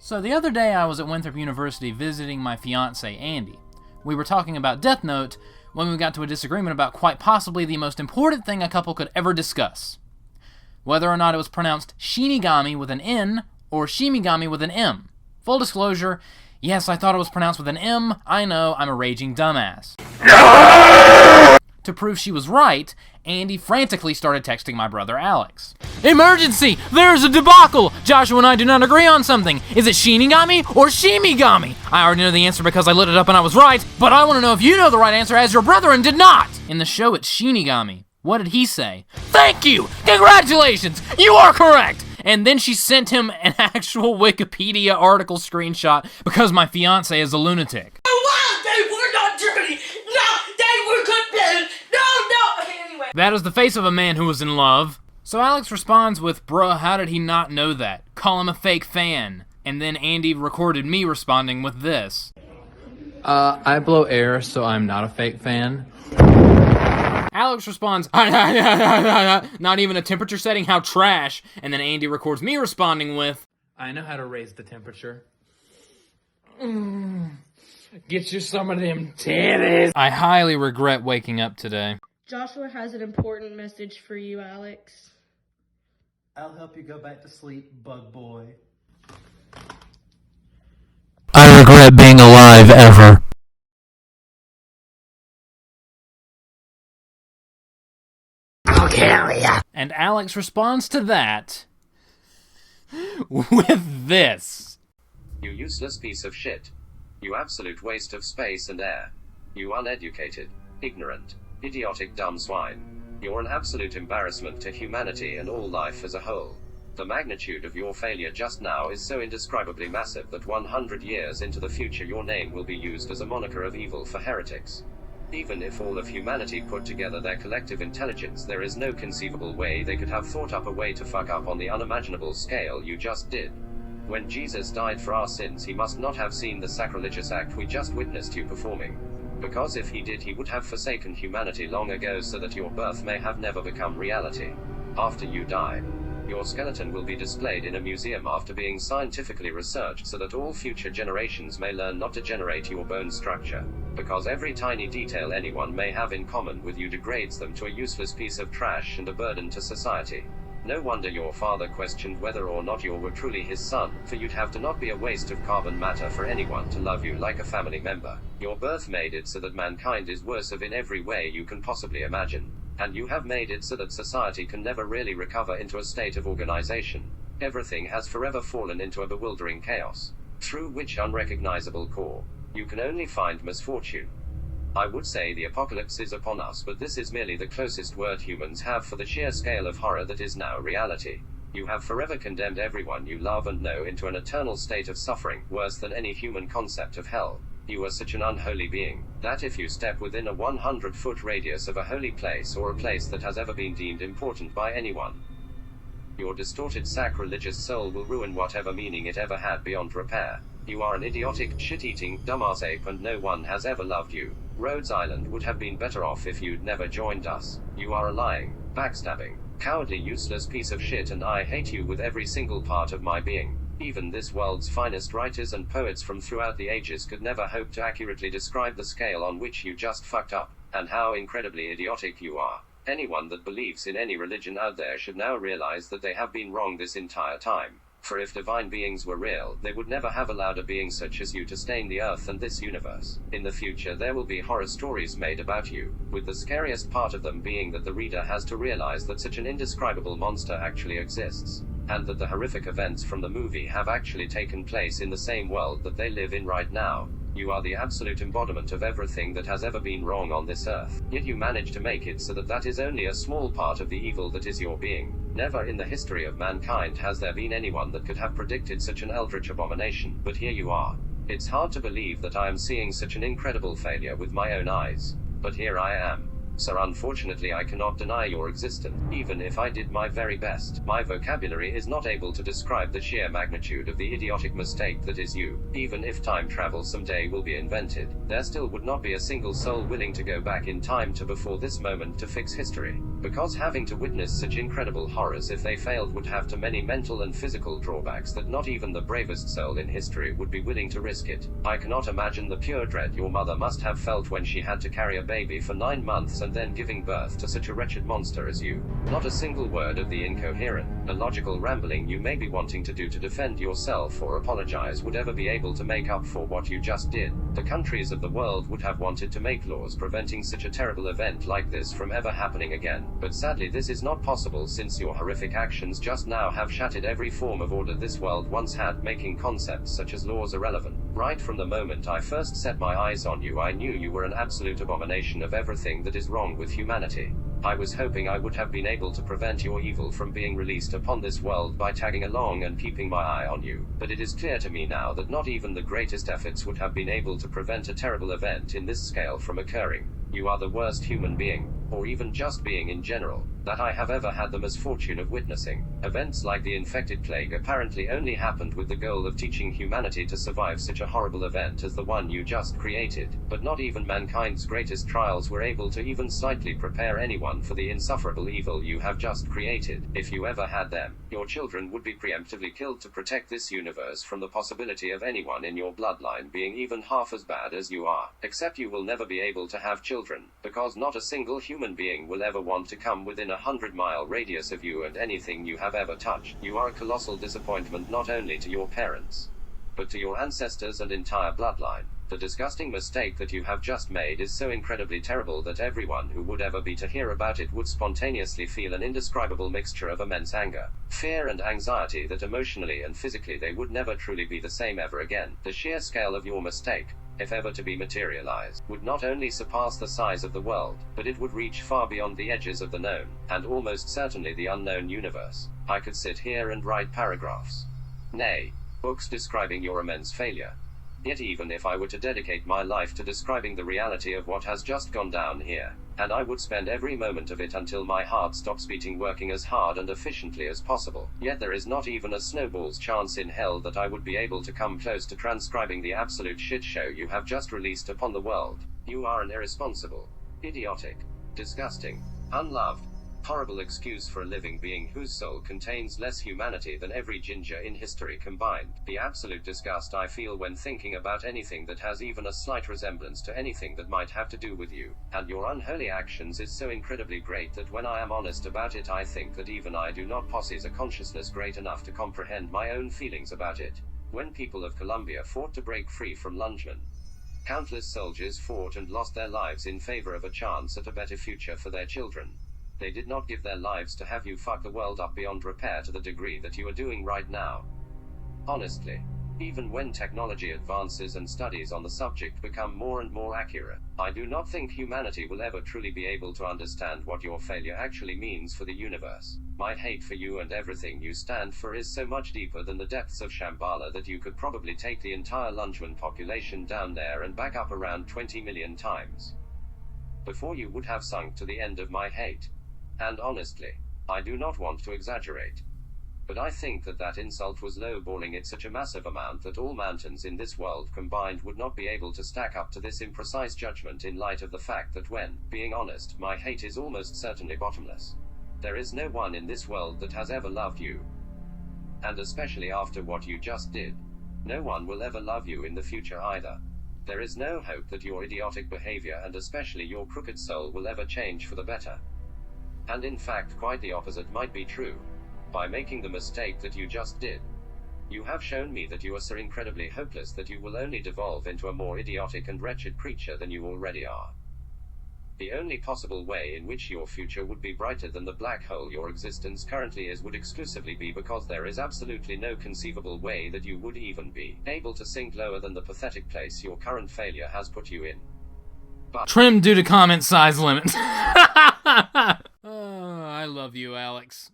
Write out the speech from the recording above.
So the other day I was at Winthrop University visiting my fiancée, Andy. We were talking about Death Note when we got to a disagreement about quite possibly the most important thing a couple could ever discuss. Whether or not it was pronounced Shinigami with an N or Shimigami with an M. Full disclosure, yes, I thought it was pronounced with an M. I know, I'm a raging dumbass. To prove she was right, Andy frantically started texting my brother Alex. Emergency! There's a debacle! Joshua and I do not agree on something. Is it Shinigami or Shimigami? I already know the answer because I looked it up and I was right, but I want to know if you know the right answer as your brother and did not! In the show, it's Shinigami. What did he say? Thank you! Congratulations! You are correct! And then she sent him an actual Wikipedia article screenshot because my fiancé is a lunatic. Oh, wow! They were not dirty! No! They were good men! No! Okay, anyway. That is the face of a man who was in love. So Alex responds with, bruh, how did he not know that? Call him a fake fan. And then Andy recorded me responding with this. I blow air, so I'm not a fake fan. Alex responds, not even a temperature setting, how trash. And then Andy records me responding with, I know how to raise the temperature. Get you some of them titties. I highly regret waking up today. Joshua has an important message for you, Alex. I'll help you go back to sleep, bug boy. I regret being alive ever. I'll kill ya! And Alex responds to that with this. You useless piece of shit. You absolute waste of space and air. You uneducated, ignorant, idiotic dumb swine. You're an absolute embarrassment to humanity and all life as a whole. The magnitude of your failure just now is so indescribably massive that 100 years into the future your name will be used as a moniker of evil for heretics. Even if all of humanity put together their collective intelligence, there is no conceivable way they could have thought up a way to fuck up on the unimaginable scale you just did. When Jesus died for our sins, he must not have seen the sacrilegious act we just witnessed you performing. Because if he did, he would have forsaken humanity long ago so that your birth may have never become reality. After you die, your skeleton will be displayed in a museum after being scientifically researched so that all future generations may learn not to generate your bone structure. Because every tiny detail anyone may have in common with you degrades them to a useless piece of trash and a burden to society. No wonder your father questioned whether or not you were truly his son, for you'd have to not be a waste of carbon matter for anyone to love you like a family member. Your birth made it so that mankind is worse off in every way you can possibly imagine. And you have made it so that society can never really recover into a state of organization. Everything has forever fallen into a bewildering chaos, through which unrecognizable core, you can only find misfortune. I would say the apocalypse is upon us, but this is merely the closest word humans have for the sheer scale of horror that is now reality. You have forever condemned everyone you love and know into an eternal state of suffering, worse than any human concept of hell. You are such an unholy being, that if you step within a 100-foot radius of a holy place or a place that has ever been deemed important by anyone, your distorted sacrilegious soul will ruin whatever meaning it ever had beyond repair. You are an idiotic, shit-eating, dumbass ape and no one has ever loved you. Rhodes Island would have been better off if you'd never joined us. You are a lying, backstabbing, cowardly, useless piece of shit and I hate you with every single part of my being. Even this world's finest writers and poets from throughout the ages could never hope to accurately describe the scale on which you just fucked up, and how incredibly idiotic you are. Anyone that believes in any religion out there should now realize that they have been wrong this entire time. For if divine beings were real, they would never have allowed a being such as you to stain the earth and this universe. In the future there will be horror stories made about you, with the scariest part of them being that the reader has to realize that such an indescribable monster actually exists, and that the horrific events from the movie have actually taken place in the same world that they live in right now. You are the absolute embodiment of everything that has ever been wrong on this earth, yet you manage to make it so that that is only a small part of the evil that is your being. Never in the history of mankind has there been anyone that could have predicted such an eldritch abomination, but here you are. It's hard to believe that I am seeing such an incredible failure with my own eyes, but here I am. So unfortunately I cannot deny your existence, even if I did my very best. My vocabulary is not able to describe the sheer magnitude of the idiotic mistake that is you. Even if time travel someday will be invented, there still would not be a single soul willing to go back in time to before this moment to fix history. Because having to witness such incredible horrors if they failed would have too many mental and physical drawbacks that not even the bravest soul in history would be willing to risk it. I cannot imagine the pure dread your mother must have felt when she had to carry a baby for 9 months and then giving birth to such a wretched monster as you. Not a single word of the incoherent, illogical rambling you may be wanting to do to defend yourself or apologize would ever be able to make up for what you just did. The countries of the world would have wanted to make laws preventing such a terrible event like this from ever happening again. But sadly this is not possible since your horrific actions just now have shattered every form of order this world once had, making concepts such as laws irrelevant. Right from the moment I first set my eyes on you, I knew you were an absolute abomination of everything that is wrong with humanity. I was hoping I would have been able to prevent your evil from being released upon this world by tagging along and keeping my eye on you. But it is clear to me now that not even the greatest efforts would have been able to prevent a terrible event in this scale from occurring. You are the worst human being, or even just being in general, that I have ever had the misfortune of witnessing. Events like the infected plague apparently only happened with the goal of teaching humanity to survive such a horrible event as the one you just created, but not even mankind's greatest trials were able to even slightly prepare anyone for the insufferable evil you have just created. If you ever had them, your children would be preemptively killed to protect this universe from the possibility of anyone in your bloodline being even half as bad as you are. Except you will never be able to have children, because not a single human being will ever want to come within a 100-mile radius of you and anything you have ever touched. You are a colossal disappointment not only to your parents, but to your ancestors and entire bloodline. The disgusting mistake that you have just made is so incredibly terrible that everyone who would ever be to hear about it would spontaneously feel an indescribable mixture of immense anger, fear and anxiety that emotionally and physically they would never truly be the same ever again. The sheer scale of your mistake, if ever to be materialized, would not only surpass the size of the world, but it would reach far beyond the edges of the known, and almost certainly the unknown universe. I could sit here and write paragraphs, nay, books describing your immense failure. Yet even if I were to dedicate my life to describing the reality of what has just gone down here, and I would spend every moment of it until my heart stops beating working as hard and efficiently as possible, yet there is not even a snowball's chance in hell that I would be able to come close to transcribing the absolute shit show you have just released upon the world. You are an irresponsible, idiotic, disgusting, unloved, horrible excuse for a living being whose soul contains less humanity than every ginger in history combined. The absolute disgust I feel when thinking about anything that has even a slight resemblance to anything that might have to do with you and your unholy actions is so incredibly great that when I am honest about it I think that even I do not possess a consciousness great enough to comprehend my own feelings about it. When people of Colombia fought to break free from lungemen, countless soldiers fought and lost their lives in favor of a chance at a better future for their children. They did not give their lives to have you fuck the world up beyond repair to the degree that you are doing right now. Honestly, even when technology advances and studies on the subject become more and more accurate, I do not think humanity will ever truly be able to understand what your failure actually means for the universe. My hate for you and everything you stand for is so much deeper than the depths of Shambhala that you could probably take the entire lungeman population down there and back up around 20 million times before you would have sunk to the end of my hate. And honestly, I do not want to exaggerate, but I think that that insult was lowballing it such a massive amount that all mountains in this world combined would not be able to stack up to this imprecise judgment in light of the fact that when, being honest, my hate is almost certainly bottomless. There is no one in this world that has ever loved you. And especially after what you just did, no one will ever love you in the future either. There is no hope that your idiotic behavior and especially your crooked soul will ever change for the better. And in fact quite the opposite might be true. By making the mistake that you just did, you have shown me that you are so incredibly hopeless that you will only devolve into a more idiotic and wretched creature than you already are. The only possible way in which your future would be brighter than the black hole your existence currently is would exclusively be because there is absolutely no conceivable way that you would even be able to sink lower than the pathetic place your current failure has put you in. But Trim due to comment size limit. Oh, I love you, Alex.